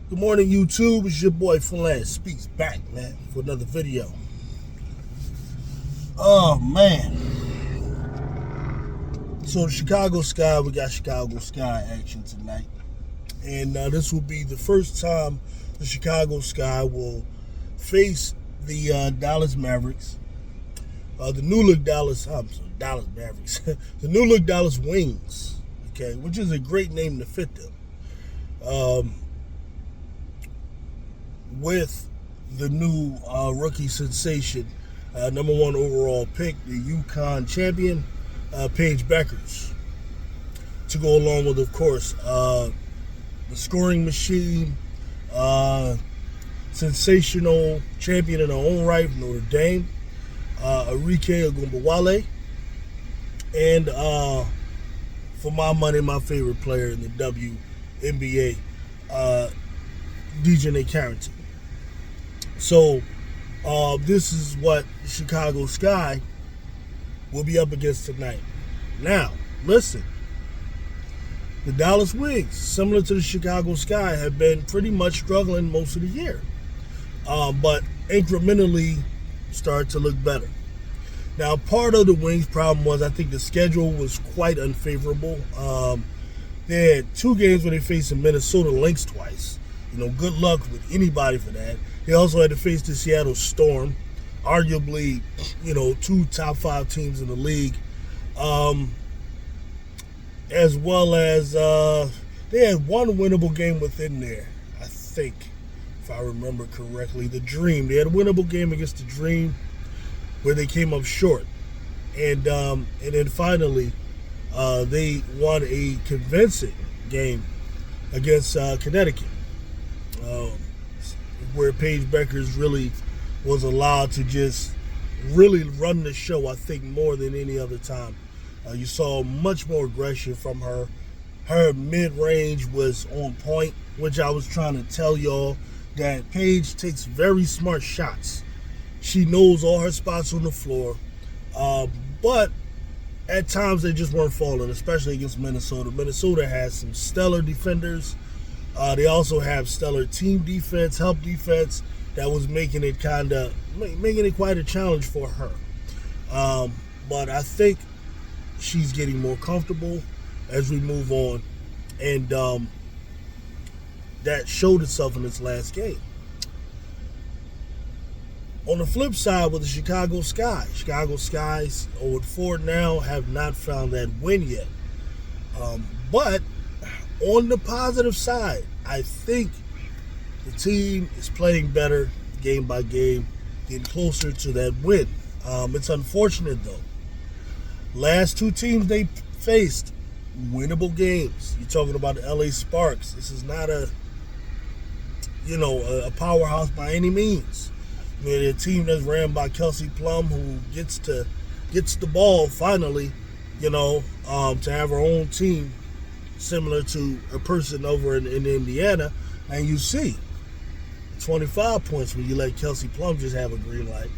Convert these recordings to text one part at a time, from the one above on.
Good morning, YouTube. It's your boy Flynn Speaks back, man, for another video. Oh, man. So, the Chicago Sky, we got Chicago Sky action tonight. And this will be the first time the Chicago Sky will face the Dallas Mavericks. The new look Dallas Mavericks. The new look Dallas Wings, okay, which is a great name to fit them. With the new rookie sensation, number one overall pick, the UConn champion, Paige Bueckers, to go along with, of course, the scoring machine, sensational champion in her own right from Notre Dame, Arike Ogunbowale, and for my money, my favorite player in the WNBA, DJ Carrington. So, this is what Chicago Sky will be up against tonight. Now, listen. The Dallas Wings, similar to the Chicago Sky, have been pretty much struggling most of the year. But incrementally started to look better. Now, part of the Wings' problem was I think the schedule was quite unfavorable. They had two games where they faced the Minnesota Lynx twice. Good luck with anybody for that. They also had to face the Seattle Storm, arguably, two top five teams in the league, as well as they had one winnable game within there, I think, if I remember correctly. The Dream. They had a winnable game against the Dream where they came up short. And then finally, they won a convincing game against Connecticut. Where Paige Bueckers really was allowed to just really run the show, I think, more than any other time. You saw much more aggression from her. Her mid-range was on point, which I was trying to tell y'all that Paige takes very smart shots. She knows all her spots on the floor, but at times they just weren't falling, especially against Minnesota. Minnesota has some stellar defenders. They also have stellar team defense, help defense, that was making it quite a challenge for her. But I think she's getting more comfortable as we move on, and that showed itself in this last game. On the flip side, with the Chicago Skies 0-4 now, have not found that win yet. But on the positive side, I think the team is playing better game by game, getting closer to that win. It's unfortunate, though. Last two teams they faced, winnable games. You're talking about the LA Sparks. This is not a powerhouse by any means. A team that's ran by Kelsey Plum, who gets the ball finally, to have her own team, similar to a person over in Indiana, and you see 25 points when you let Kelsey Plum just have a green light,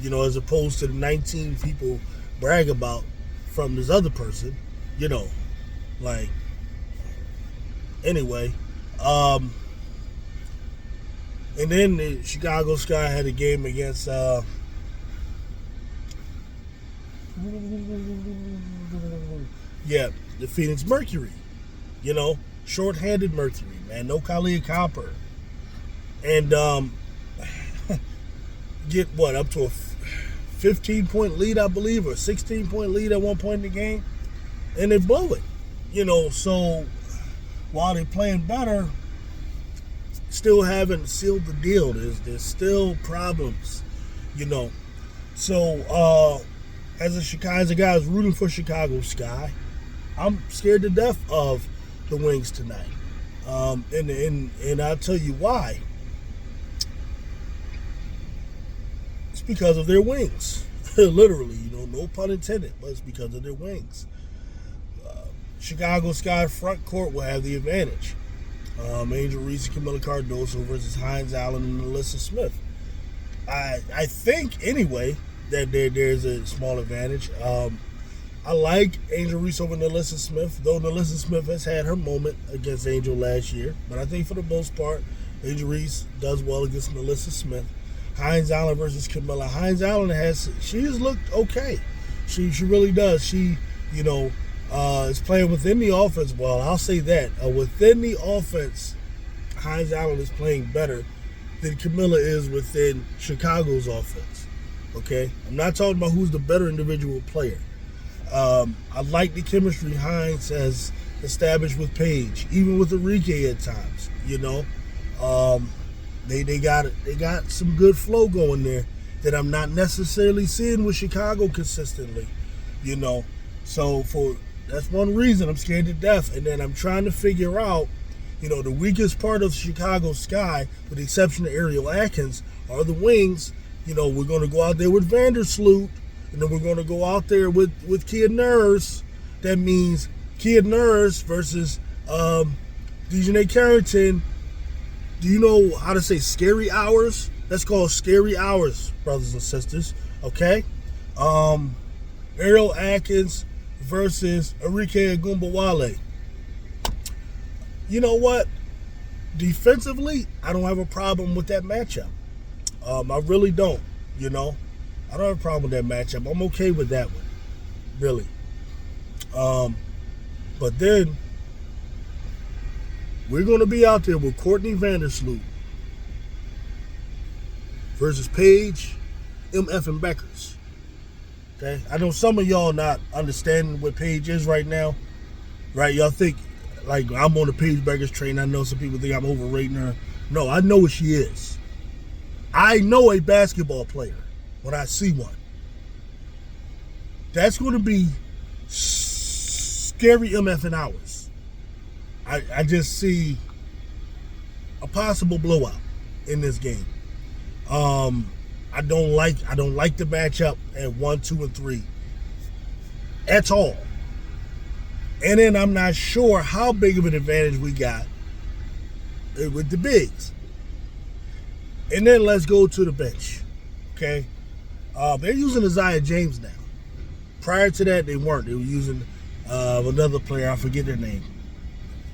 as opposed to the 19 people brag about from this other person, anyway. And then the Chicago Sky had a game against the Phoenix Mercury. Short-handed Mercury, man. No Kalia Copper. And get up to a 15-point lead, I believe, or a 16-point lead at one point in the game. And they blow it. So while they're playing better, still haven't sealed the deal. There's still problems, So as a guy who's rooting for Chicago Sky, I'm scared to death of the Wings tonight. And I'll tell you why. It's because of their wings. Literally, no pun intended, but it's because of their wings. Chicago Sky front court will have the advantage. Angel Reese and Camilla Cardoso versus Hines Allen and Alyssa Smith. I think, anyway, that there's a small advantage. I like Angel Reese over Nalissa Smith, though Nalissa Smith has had her moment against Angel last year. But I think for the most part, Angel Reese does well against Nalissa Smith. Hines Allen versus Camilla. Hines Allen has looked okay. She really does. She, is playing within the offense well. I'll say that. Within the offense, Hines Allen is playing better than Camilla is within Chicago's offense. Okay? I'm not talking about who's the better individual player. I like the chemistry Hines has established with Paige, even with Enrique at times. They got some good flow going there that I'm not necessarily seeing with Chicago consistently. So that's one reason I'm scared to death. And then I'm trying to figure out, the weakest part of Chicago's sky, with the exception of Ariel Atkins, are the wings. We're going to go out there with Vandersloot. And then we're going to go out there with Kia Nurse. That means Kia Nurse versus Dejanay Carrington. Do you know how to say scary hours? That's called scary hours, brothers and sisters. Okay? Ariel Atkins versus Enrique Agumbawale. You know what? Defensively, I don't have a problem with that matchup. I really don't, I don't have a problem with that matchup. I'm okay with that one, really. But then we're going to be out there with Courtney Vandersloot versus Paige MF Bueckers. Okay, I know some of y'all not understanding what Paige is right now, right? Y'all think like I'm on the Paige Bueckers train. I know some people think I'm overrating her. No, I know what she is. I know a basketball player when I see one. That's going to be scary MF hours. I just see a possible blowout in this game. I don't like the matchup at 1, 2, and 3 at all. And then I'm not sure how big of an advantage we got with the bigs. And then let's go to the bench. Okay, they're using Isaiah James now. Prior to that, they weren't. They were using another player. I forget their name.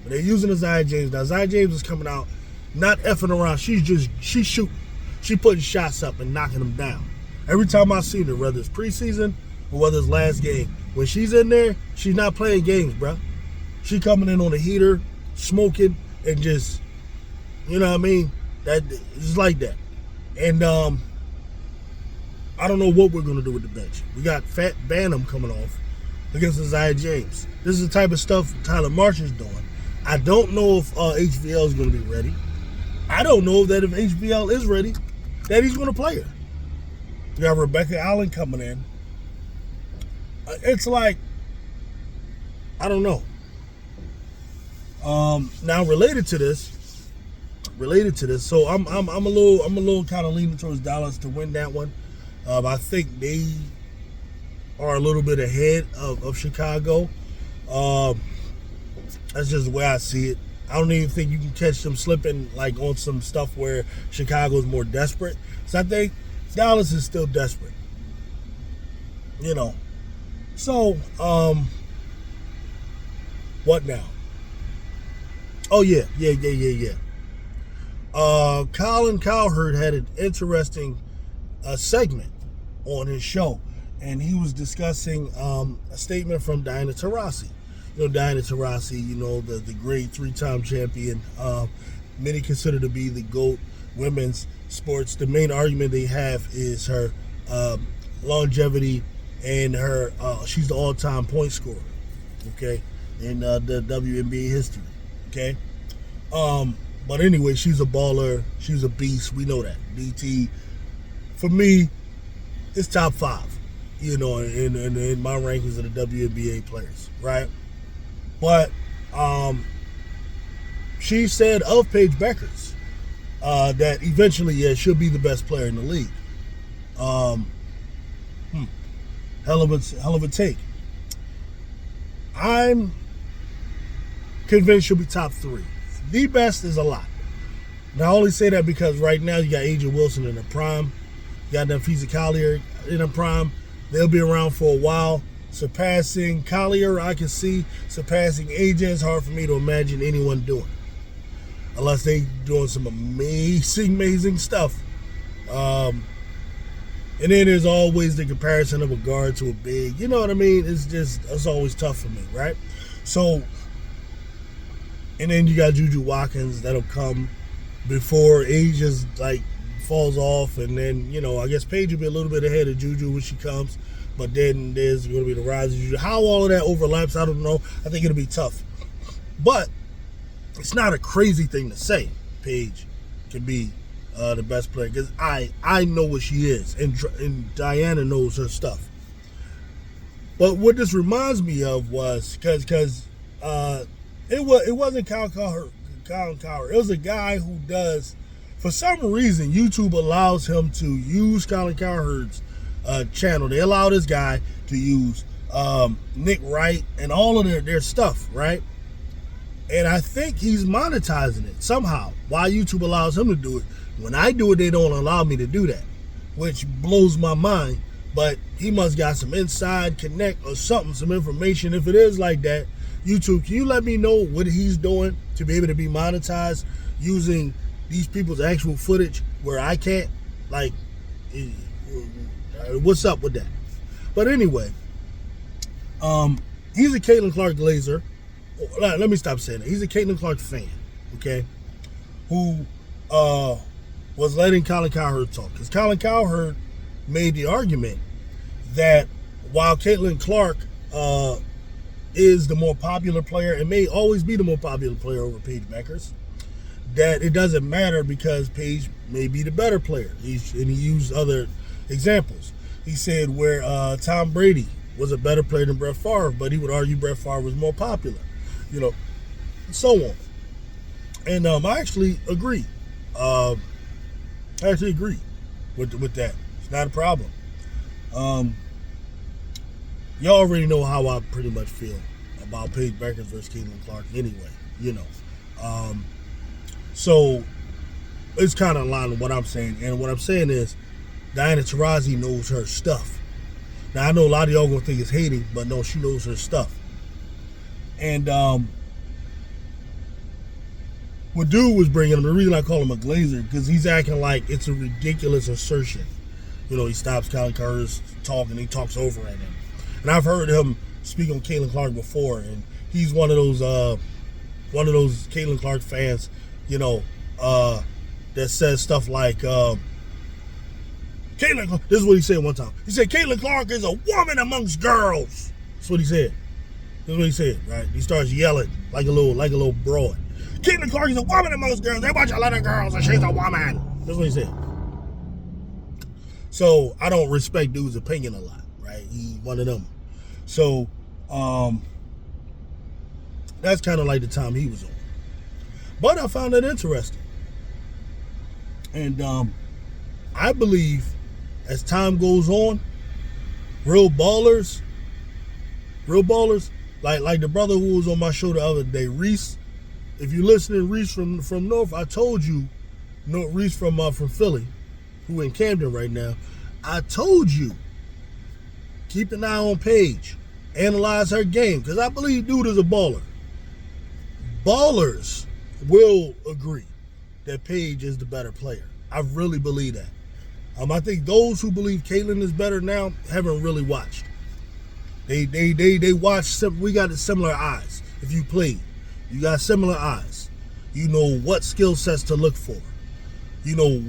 But they're using Isaiah James now. Isaiah James is coming out, not effing around. She's shooting. She putting shots up and knocking them down. Every time I see her, whether it's preseason or whether it's last game, when she's in there, she's not playing games, bro. She coming in on a heater, smoking, and just, you know what I mean? That it's like that. And I don't know what we're going to do with the bench. We got Fat Bantam coming off against Isaiah James. This is the type of stuff Tyler Marsh is doing. I don't know if HVL is going to be ready. I don't know that if HVL is ready, that he's going to play her. We got Rebecca Allen coming in. It's like, I don't know. Now related to this, so I'm a little kind of leaning towards Dallas to win that one. I think they are a little bit ahead of Chicago. That's just the way I see it. I don't even think you can catch them slipping like on some stuff where Chicago's more desperate. So I think Dallas is still desperate. So, what now? Oh, yeah. Colin Cowherd had an interesting segment on his show, and he was discussing a statement from Diana Taurasi. Diana Taurasi, the great 3-time champion, many consider to be the GOAT women's sports. The main argument they have is her longevity and her she's the all-time point scorer, okay, in the WNBA history, okay. But anyway, she's a baller. She's a beast. We know that. DT, for me, it's top 5, in my rankings of the WNBA players, right? But she said of Paige Bueckers that eventually, she'll be the best player in the league. Hell of a take. I'm convinced she'll be top 3. The best is a lot. Now, I only say that because right now you got Angel Wilson in her prime. You got Nafisa Collier in her prime. They'll be around for a while. surpassing Collier. I can see surpassing AJ. It's hard for me to imagine anyone doing it, unless they doing some amazing stuff. And then there's always the comparison of a guard to a big. You know what I mean? It's always tough for me, right? So, and then you got Juju Watkins that'll come before age just like falls off, and then I guess Paige will be a little bit ahead of Juju when she comes, but then there's going to be the rise of Juju. How all of that overlaps, I don't know. I think it'll be tough, but it's not a crazy thing to say. Paige can be the best player because I know what she is, and Diana knows her stuff. But what this reminds me of was because it wasn't Colin Cowherd. It was a guy who does, for some reason, YouTube allows him to use Colin Cowherd's channel. They allow this guy to use Nick Wright and all of their stuff, right? And I think he's monetizing it somehow. Why YouTube allows him to do it. When I do it, they don't allow me to do that, which blows my mind. But he must got some inside connect or something, some information. If it is like that, YouTube, can you let me know what he's doing to be able to be monetized using these people's actual footage where I can't? Like, what's up with that? But anyway, he's a Caitlin Clark Glazer. Let me stop saying that. He's a Caitlin Clark fan, okay, who was letting Colin Cowherd talk. Because Colin Cowherd made the argument that while Caitlin Clark is the more popular player and may always be the more popular player over Paige Bueckers, that it doesn't matter because Paige may be the better player. And he used other examples. He said where Tom Brady was a better player than Brett Favre, but he would argue Brett Favre was more popular, and so on. And I actually agree. With that. It's not a problem. Y'all already know how I pretty much feel about Paige Bueckers versus Caitlin Clark anyway, So it's kind of in line with what I'm saying. And what I'm saying is Diana Taurasi knows her stuff. Now, I know a lot of y'all going to think it's hating, but no, she knows her stuff. And what dude was bringing him, the reason I call him a glazer, because he's acting like it's a ridiculous assertion. He stops Colin Cowherd's talk and he talks over at him. And I've heard him speak on Caitlin Clark before, and he's one of those Caitlin Clark fans, that says stuff like, Caitlin, this is what he said one time. He said, Caitlin Clark is a woman amongst girls. That's what he said. That's what he said, right? He starts yelling like a little broad. Caitlin Clark is a woman amongst girls. They bunch of little girls and she's a woman. That's what he said. So I don't respect dude's opinion a lot, right? He's one of them. So that's kind of like the time he was on. But I found it interesting. And I believe as time goes on, real ballers, like the brother who was on my show the other day, Reese. If you're listening, Reese from North, I told you, Reese from Philly, who in Camden right now, I told you, keep an eye on Paige, analyze her game, because I believe dude is a baller. Ballers will agree that Paige is the better player. I really believe that. I think those who believe Caitlin is better now haven't really watched. They watch. We got similar eyes. If you played, you got similar eyes. You know what skill sets to look for. You know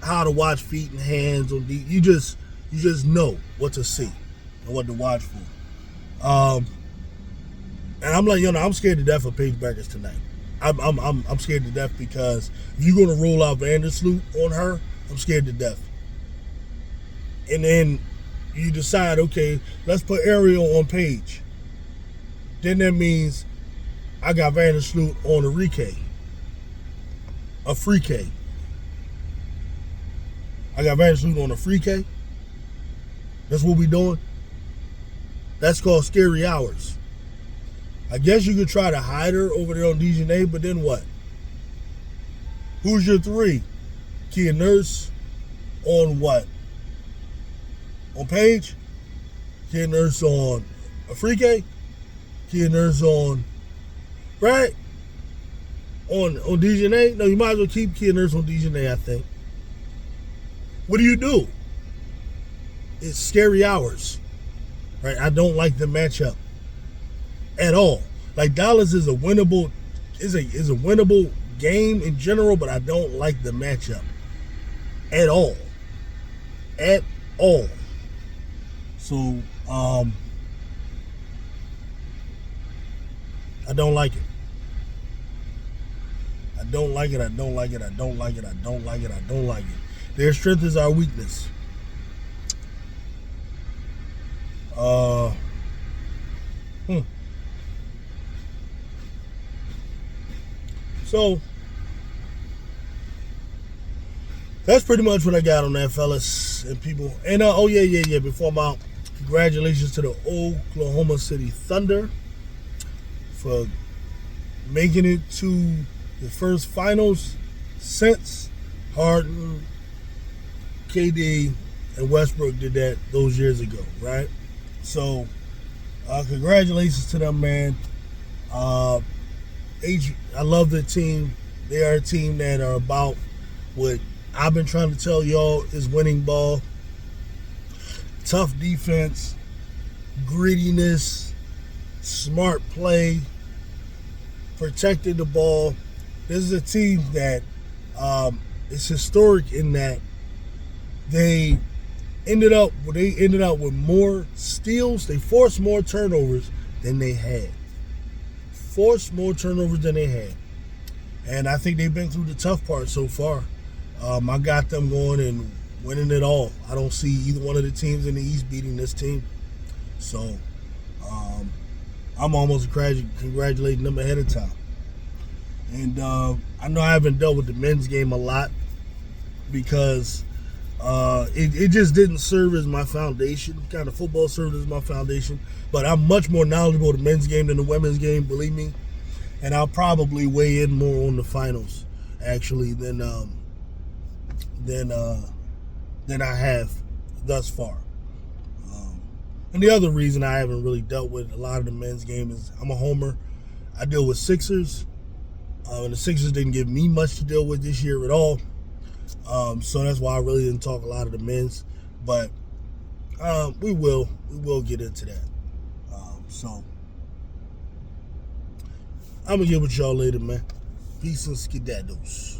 how to watch feet and hands. You just know what to see and what to watch for. And I'm like, I'm scared to death of Paige Bueckers tonight. I'm scared to death because if you're gonna roll out Vandersloot on her, I'm scared to death. And then you decide, okay, let's put Ariel on Paige. Then that means I got Vandersloot on a free K. I got Vandersloot on a free K. That's what we doing. That's called scary hours. I guess you could try to hide her over there on DJNA, but then what? Who's your three? Kia Nurse on what? On Paige? Kia Nurse on Afrique, Kia Nurse on, right? On Dejanay. No, you might as well keep Kia Nurse on Dejanay, I think. What do? It's scary hours, right? I don't like the matchup at all. Like Dallas is a winnable game in general, but I don't like the matchup at all. At all. So I don't like it. I don't like it. I don't like it. I don't like it. I don't like it. I don't like it. Their strength is our weakness. So that's pretty much what I got on that, fellas and people. And before I'm out, congratulations to the Oklahoma City Thunder for making it to the first finals since Harden, KD, and Westbrook did that those years ago, right? So, congratulations to them, man. I love the team. They are a team that are about what I've been trying to tell y'all is winning ball. Tough defense, grittiness, smart play, protecting the ball. This is a team that is historic in that they ended up with more steals. They forced more turnovers than they had. And I think they've been through the tough part so far. I got them going and winning it all. I don't see either one of the teams in the East beating this team. So I'm almost congratulating them ahead of time. And I know I haven't dealt with the men's game a lot because it just didn't serve as my foundation. Kind of football served as my foundation. But I'm much more knowledgeable of the men's game than the women's game, believe me. And I'll probably weigh in more on the finals, actually, than I have thus far. And the other reason I haven't really dealt with a lot of the men's game is I'm a homer. I deal with Sixers. And the Sixers didn't give me much to deal with this year at all. So that's why I really didn't talk a lot of the men's. But we will get into that. So I'm going to get with y'all later, man. Peace and skedaddles.